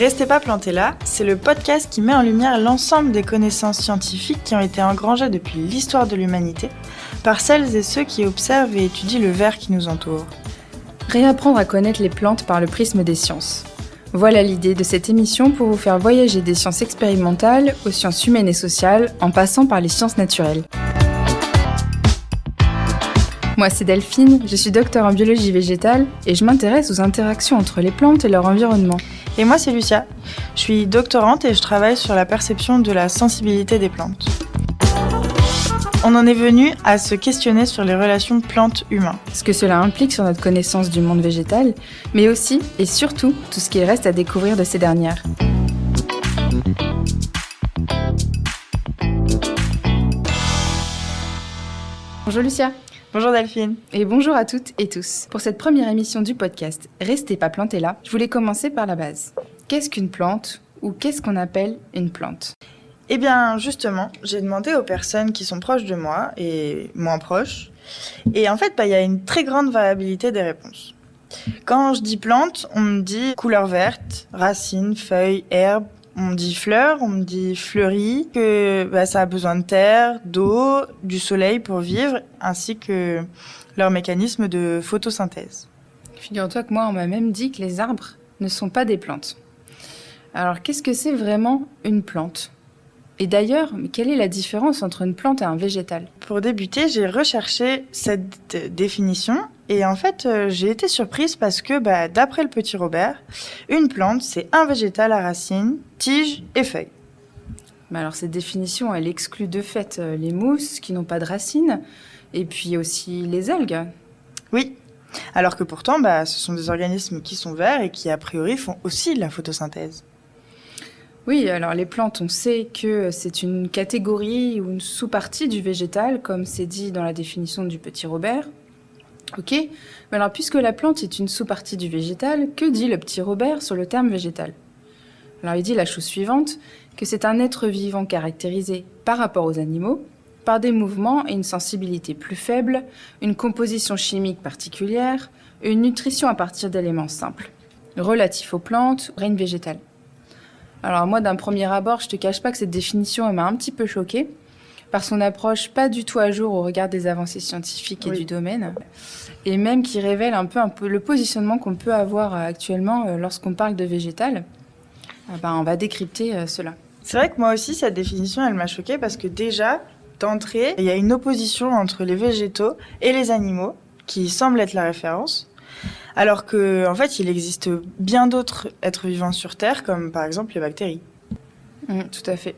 Restez pas plantés là, c'est le podcast qui met en lumière l'ensemble des connaissances scientifiques qui ont été engrangées depuis l'histoire de l'humanité par celles et ceux qui observent et étudient le verre qui nous entoure. Réapprendre à connaître les plantes par le prisme des sciences. Voilà l'idée de cette émission pour vous faire voyager des sciences expérimentales aux sciences humaines et sociales en passant par les sciences naturelles. Moi c'est Delphine, je suis docteur en biologie végétale et je m'intéresse aux interactions entre les plantes et leur environnement. Et moi c'est Lucia, je suis doctorante et je travaille sur la perception de la sensibilité des plantes. On en est venu à se questionner sur les relations plantes-humains. Ce que cela implique sur notre connaissance du monde végétal, mais aussi et surtout tout ce qu'il reste à découvrir de ces dernières. Bonjour Lucia. Bonjour Delphine. Et bonjour à toutes et tous. Pour cette première émission du podcast Restez pas plantés là, je voulais commencer par la base. Qu'est-ce qu'une plante ou qu'est-ce qu'on appelle une plante ? Eh bien justement, j'ai demandé aux personnes qui sont proches de moi et moins proches. Et en fait, il y a une très grande variabilité des réponses. Quand je dis plante, on me dit couleur verte, racines, feuilles, herbes. On me dit fleurs, on me dit fleurie, que ça a besoin de terre, d'eau, du soleil pour vivre, ainsi que leur mécanisme de photosynthèse. Figure-toi que moi, on m'a même dit que les arbres ne sont pas des plantes. Alors, qu'est-ce que c'est vraiment une plante ? Et d'ailleurs, quelle est la différence entre une plante et un végétal ? Pour débuter, j'ai recherché cette définition et en fait, j'ai été surprise parce que, d'après le petit Robert, une plante, c'est un végétal à racines, tiges et feuilles. Mais alors, cette définition, elle exclut de fait les mousses qui n'ont pas de racines et puis aussi les algues. Oui, alors que pourtant, ce sont des organismes qui sont verts et qui, a priori, font aussi de la photosynthèse. Oui, alors les plantes, on sait que c'est une catégorie ou une sous-partie du végétal, comme c'est dit dans la définition du petit Robert. Ok, mais alors puisque la plante est une sous-partie du végétal, que dit le petit Robert sur le terme végétal ? Alors il dit la chose suivante, que c'est un être vivant caractérisé par rapport aux animaux, par des mouvements et une sensibilité plus faible, une composition chimique particulière, une nutrition à partir d'éléments simples, relatifs aux plantes, règne végétal. Alors moi, d'un premier abord, je te cache pas que cette définition elle m'a un petit peu choquée par son approche pas du tout à jour au regard des avancées scientifiques et du domaine, et même qui révèle un peu le positionnement qu'on peut avoir actuellement lorsqu'on parle de végétal. On va décrypter cela. C'est vrai que moi aussi, cette définition, elle m'a choquée parce que déjà, d'entrée, il y a une opposition entre les végétaux et les animaux qui semble être la référence. Alors qu'en fait, il existe bien d'autres êtres vivants sur Terre, comme par exemple les bactéries. Tout à fait.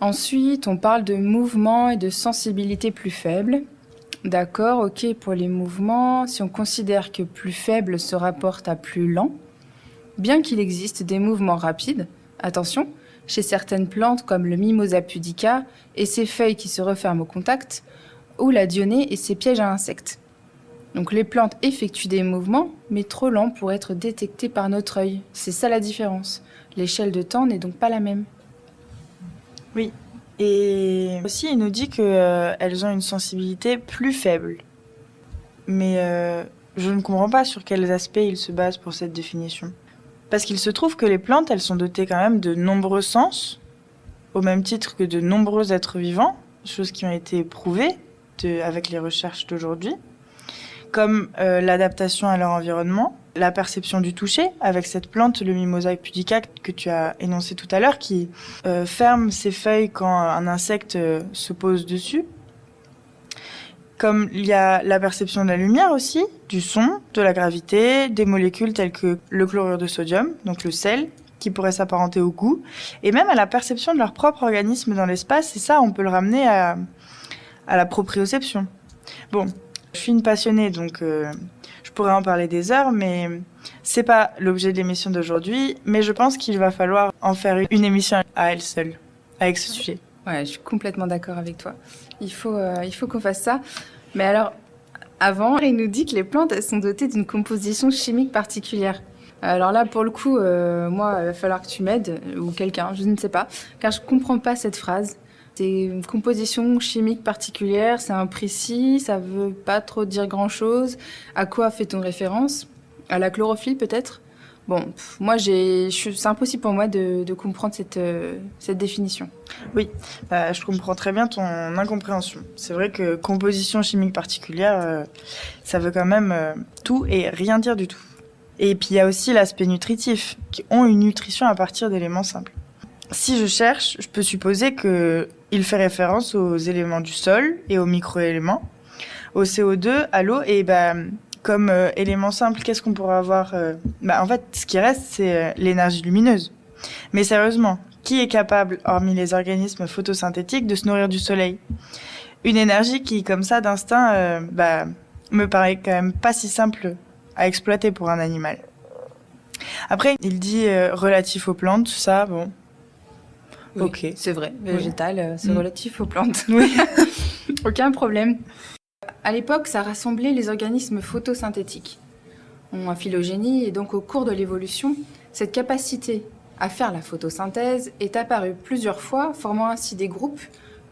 Ensuite, on parle de mouvements et de sensibilité plus faible. D'accord, ok, pour les mouvements, si on considère que plus faible se rapporte à plus lent, bien qu'il existe des mouvements rapides, attention, chez certaines plantes comme le Mimosa pudica et ses feuilles qui se referment au contact, ou la dionée et ses pièges à insectes. Donc les plantes effectuent des mouvements, mais trop lents pour être détectés par notre œil. C'est ça la différence. L'échelle de temps n'est donc pas la même. Oui. Et aussi, il nous dit qu'elles ont une sensibilité plus faible. Mais je ne comprends pas sur quels aspects il se base pour cette définition. Parce qu'il se trouve que les plantes, elles sont dotées quand même de nombreux sens, au même titre que de nombreux êtres vivants, choses qui ont été prouvées avec les recherches d'aujourd'hui. Comme l'adaptation à leur environnement, la perception du toucher, avec cette plante, le Mimosa pudica, que tu as énoncé tout à l'heure, qui ferme ses feuilles quand un insecte se pose dessus. Comme il y a la perception de la lumière aussi, du son, de la gravité, des molécules telles que le chlorure de sodium, donc le sel, qui pourrait s'apparenter au goût, et même à la perception de leur propre organisme dans l'espace, et ça, on peut le ramener à la proprioception. Bon. Je suis une passionnée, donc je pourrais en parler des heures, mais c'est pas l'objet de l'émission d'aujourd'hui. Mais je pense qu'il va falloir en faire une émission à elle seule, avec ce sujet. Ouais, je suis complètement d'accord avec toi. Il faut qu'on fasse ça. Mais alors, avant, il nous dit que les plantes, elles sont dotées d'une composition chimique particulière. Alors là, pour le coup, moi, il va falloir que tu m'aides, ou quelqu'un, je ne sais pas, car je comprends pas cette phrase. C'est une composition chimique particulière, c'est imprécis, ça veut pas trop dire grand-chose. À quoi fait-on référence ? À la chlorophylle peut-être ? Bon, moi, c'est impossible pour moi de comprendre cette définition. Oui, je comprends très bien ton incompréhension. C'est vrai que composition chimique particulière, ça veut quand même tout et rien dire du tout. Et puis il y a aussi l'aspect nutritif, qui ont une nutrition à partir d'éléments simples. Si je cherche, je peux supposer qu'il fait référence aux éléments du sol et aux micro-éléments, au CO2, à l'eau, et comme élément simple, qu'est-ce qu'on pourrait avoir En fait, ce qui reste, c'est l'énergie lumineuse. Mais sérieusement, qui est capable, hormis les organismes photosynthétiques, de se nourrir du soleil? Une énergie qui, comme ça, d'instinct, me paraît quand même pas si simple à exploiter pour un animal. Après, il dit relatif aux plantes, tout ça, bon. Oui, ok. C'est vrai, végétal, c'est Mm. relatif aux plantes. Oui. Aucun problème. À l'époque, ça rassemblait les organismes photosynthétiques, en phylogénie, et donc au cours de l'évolution, cette capacité à faire la photosynthèse est apparue plusieurs fois, formant ainsi des groupes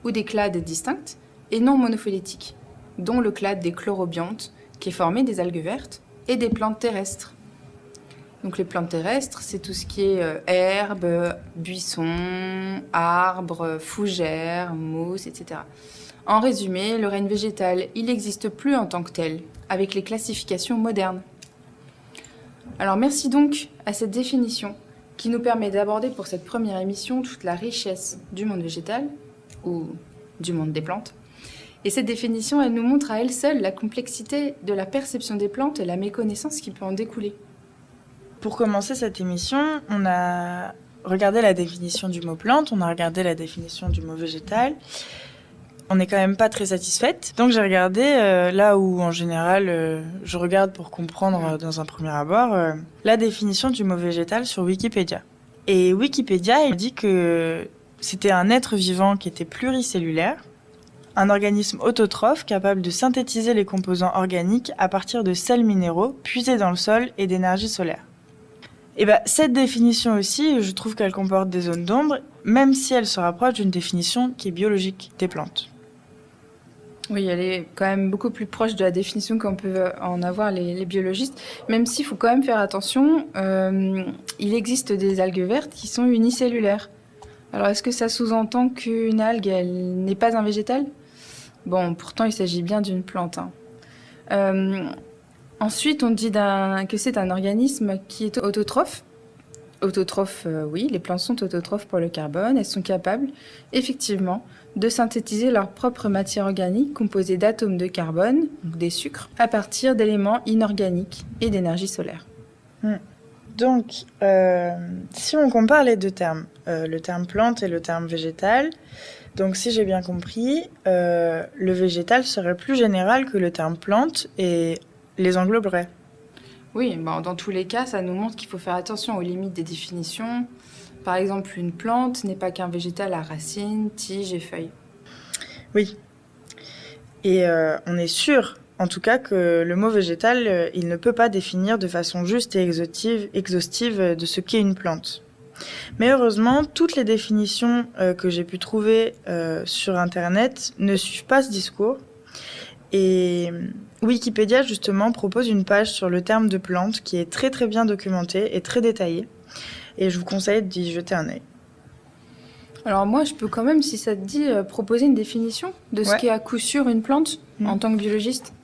ou des clades distinctes et non monophylétiques, dont le clade des chlorobiontes, qui est formé des algues vertes, et des plantes terrestres. Donc les plantes terrestres, c'est tout ce qui est herbes, buissons, arbres, fougères, mousses, etc. En résumé, le règne végétal, il n'existe plus en tant que tel, avec les classifications modernes. Alors merci donc à cette définition qui nous permet d'aborder pour cette première émission toute la richesse du monde végétal, ou du monde des plantes. Et cette définition, elle nous montre à elle seule la complexité de la perception des plantes et la méconnaissance qui peut en découler. Pour commencer cette émission, on a regardé la définition du mot plante, on a regardé la définition du mot végétal. On n'est quand même pas très satisfaite. Donc j'ai regardé là où en général je regarde pour comprendre dans un premier abord la définition du mot végétal sur Wikipédia. Et Wikipédia, il dit que c'était un être vivant qui était pluricellulaire, un organisme autotrophe capable de synthétiser les composants organiques à partir de sels minéraux puisés dans le sol et d'énergie solaire. Et cette définition aussi, je trouve qu'elle comporte des zones d'ombre, même si elle se rapproche d'une définition qui est biologique des plantes. Oui, elle est quand même beaucoup plus proche de la définition qu'en peuvent en avoir les biologistes, même s'il faut quand même faire attention, il existe des algues vertes qui sont unicellulaires. Alors est-ce que ça sous-entend qu'une algue, elle n'est pas un végétal ? Bon, pourtant il s'agit bien d'une plante. Ensuite, on dit que c'est un organisme qui est autotrophe. Autotrophes, oui, les plantes sont autotrophes pour le carbone. Elles sont capables, effectivement, de synthétiser leur propre matière organique composée d'atomes de carbone, donc des sucres, à partir d'éléments inorganiques et d'énergie solaire. Donc, si on compare les deux termes, le terme plante et le terme végétal, donc si j'ai bien compris, le végétal serait plus général que le terme plante et les engloberait. Oui, dans tous les cas, ça nous montre qu'il faut faire attention aux limites des définitions. Par exemple, une plante n'est pas qu'un végétal à racines, tiges et feuilles. Oui. Et on est sûr, en tout cas, que le mot végétal, il ne peut pas définir de façon juste et exhaustive de ce qu'est une plante. Mais heureusement, toutes les définitions que j'ai pu trouver sur Internet ne suivent pas ce discours. Et Wikipédia, justement, propose une page sur le terme de plante qui est très très bien documentée et très détaillée. Et je vous conseille d'y jeter un œil. Alors moi, je peux quand même, si ça te dit, proposer une définition de ce qu'est à coup sûr une plante en tant que biologiste.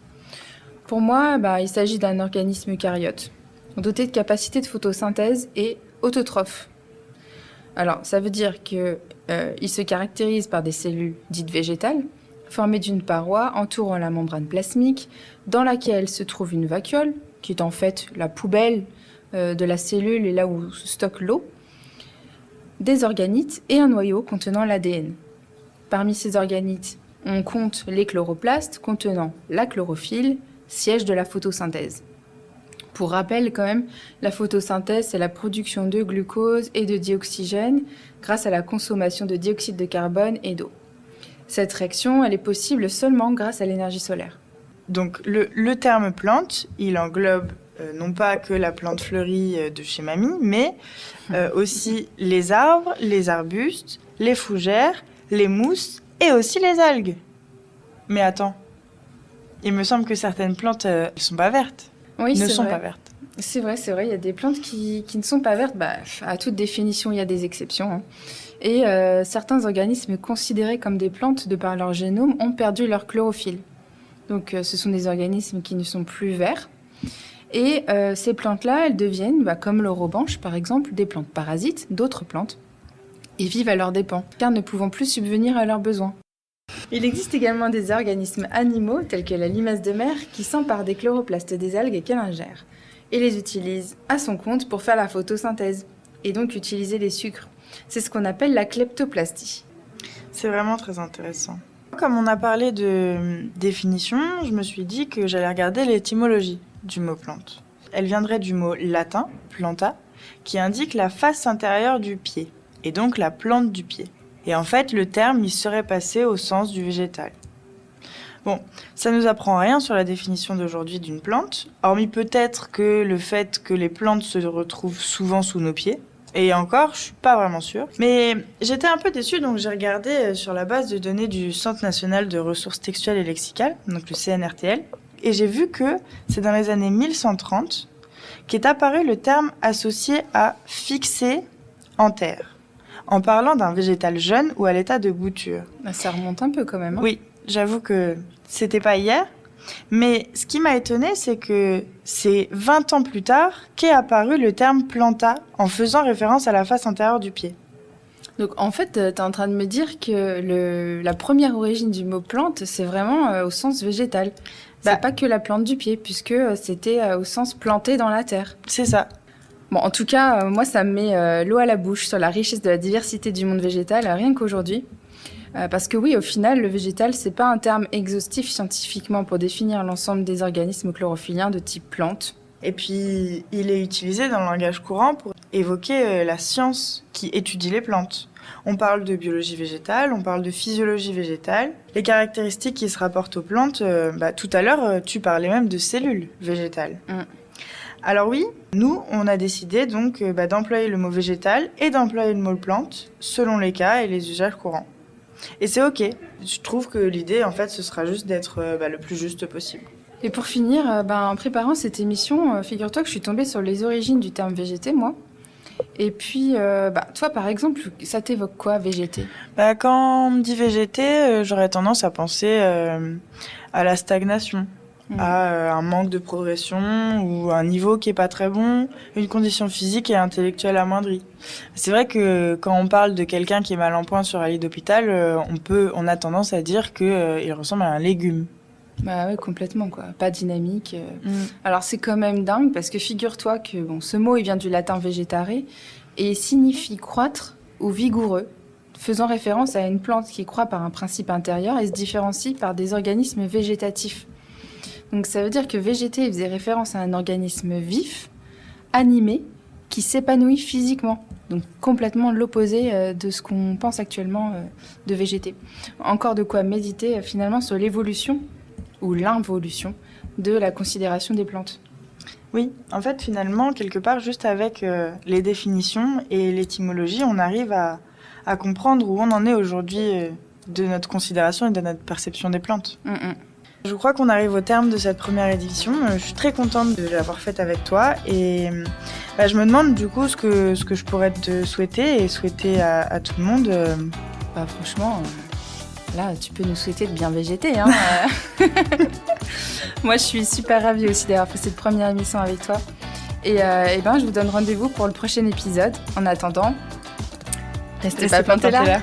Pour moi, il s'agit d'un organisme eucaryote, doté de capacités de photosynthèse et autotrophe. Alors, ça veut dire qu'il se caractérise par des cellules dites végétales, formées d'une paroi entourant la membrane plasmique, dans laquelle se trouve une vacuole, qui est en fait la poubelle de la cellule et là où se stocke l'eau, des organites et un noyau contenant l'ADN. Parmi ces organites, on compte les chloroplastes contenant la chlorophylle, siège de la photosynthèse. Pour rappel quand même, la photosynthèse, c'est la production de glucose et de dioxygène grâce à la consommation de dioxyde de carbone et d'eau. Cette réaction, elle est possible seulement grâce à l'énergie solaire. Donc le terme plante, il englobe non pas que la plante fleurie de chez mamie, mais aussi les arbres, les arbustes, les fougères, les mousses et aussi les algues. Mais attends, il me semble que certaines plantes, elles sont pas vertes. Oui, ne c'est sont vrai. pas vertes. C'est vrai, il y a des plantes qui ne sont pas vertes. Bah, à toute définition, il y a des exceptions, hein. Et certains organismes considérés comme des plantes de par leur génome ont perdu leur chlorophylle. Donc ce sont des organismes qui ne sont plus verts. Et ces plantes-là, elles deviennent, comme l'orobanche par exemple, des plantes parasites d'autres plantes et vivent à leurs dépens, car ne pouvant plus subvenir à leurs besoins. Il existe également des organismes animaux, tels que la limace de mer, qui s'emparent des chloroplastes des algues qu'elle ingère et les utilise à son compte pour faire la photosynthèse et donc utiliser les sucres. C'est ce qu'on appelle la kleptoplastie. C'est vraiment très intéressant. Comme on a parlé de définition, je me suis dit que j'allais regarder l'étymologie du mot plante. Elle viendrait du mot latin, planta, qui indique la face intérieure du pied, et donc la plante du pied. Et en fait, le terme, il serait passé au sens du végétal. Bon, ça nous apprend rien sur la définition d'aujourd'hui d'une plante, hormis peut-être que le fait que les plantes se retrouvent souvent sous nos pieds. Et encore, je suis pas vraiment sûre. Mais j'étais un peu déçue, donc j'ai regardé sur la base de données du Centre national de ressources textuelles et lexicales, donc le CNRTL, et j'ai vu que c'est dans les années 1130 qu'est apparu le terme associé à fixer en terre, en parlant d'un végétal jeune ou à l'état de bouture. Ça remonte un peu quand même, hein. Oui, j'avoue que c'était pas hier, mais ce qui m'a étonnée, c'est que c'est 20 ans plus tard qu'est apparu le terme planta en faisant référence à la face intérieure du pied. Donc en fait, tu es en train de me dire que la première origine du mot plante, c'est vraiment au sens végétal. C'est pas que la plante du pied, puisque c'était au sens planté dans la terre. C'est ça. Bon, en tout cas, moi, ça me met l'eau à la bouche sur la richesse de la diversité du monde végétal, rien qu'aujourd'hui. Parce que oui, au final, le végétal, c'est pas un terme exhaustif scientifiquement pour définir l'ensemble des organismes chlorophylliens de type plante. Et puis, il est utilisé dans le langage courant pour évoquer la science qui étudie les plantes. On parle de biologie végétale, on parle de physiologie végétale. Les caractéristiques qui se rapportent aux plantes, tout à l'heure, tu parlais même de cellules végétales. Alors oui, nous, on a décidé donc d'employer le mot végétal et d'employer le mot plante selon les cas et les usages courants. Et c'est ok. Je trouve que l'idée, en fait, ce sera juste d'être le plus juste possible. Et pour finir, en préparant cette émission, figure-toi que je suis tombée sur les origines du terme végété, moi. Et puis, toi, par exemple, ça t'évoque quoi, végété ? Quand on me dit végété, j'aurais tendance à penser à la stagnation, à un manque de progression ou un niveau qui est pas très bon, une condition physique et intellectuelle amoindrie. C'est vrai que quand on parle de quelqu'un qui est mal en point sur un lit d'hôpital, on a tendance à dire qu'il ressemble à un légume. Bah ouais, complètement, quoi. Pas dynamique. Alors c'est quand même dingue parce que figure-toi que ce mot il vient du latin vegetare et signifie croître ou vigoureux, faisant référence à une plante qui croît par un principe intérieur et se différencie par des organismes végétatifs. Donc ça veut dire que végéter faisait référence à un organisme vif, animé, qui s'épanouit physiquement. Donc complètement l'opposé de ce qu'on pense actuellement de végéter. Encore de quoi méditer finalement sur l'évolution ou l'involution de la considération des plantes. Oui, en fait, finalement, quelque part, juste avec les définitions et l'étymologie, on arrive à comprendre où on en est aujourd'hui de notre considération et de notre perception des plantes. Je crois qu'on arrive au terme de cette première édition. Je suis très contente de l'avoir faite avec toi et je me demande du coup ce que je pourrais te souhaiter et souhaiter à tout le monde. Franchement... Là, tu peux nous souhaiter de bien végéter. Hein. Moi, je suis super ravie aussi d'avoir fait cette première émission avec toi. Et je vous donne rendez-vous pour le prochain épisode. En attendant, restez pas plantés là.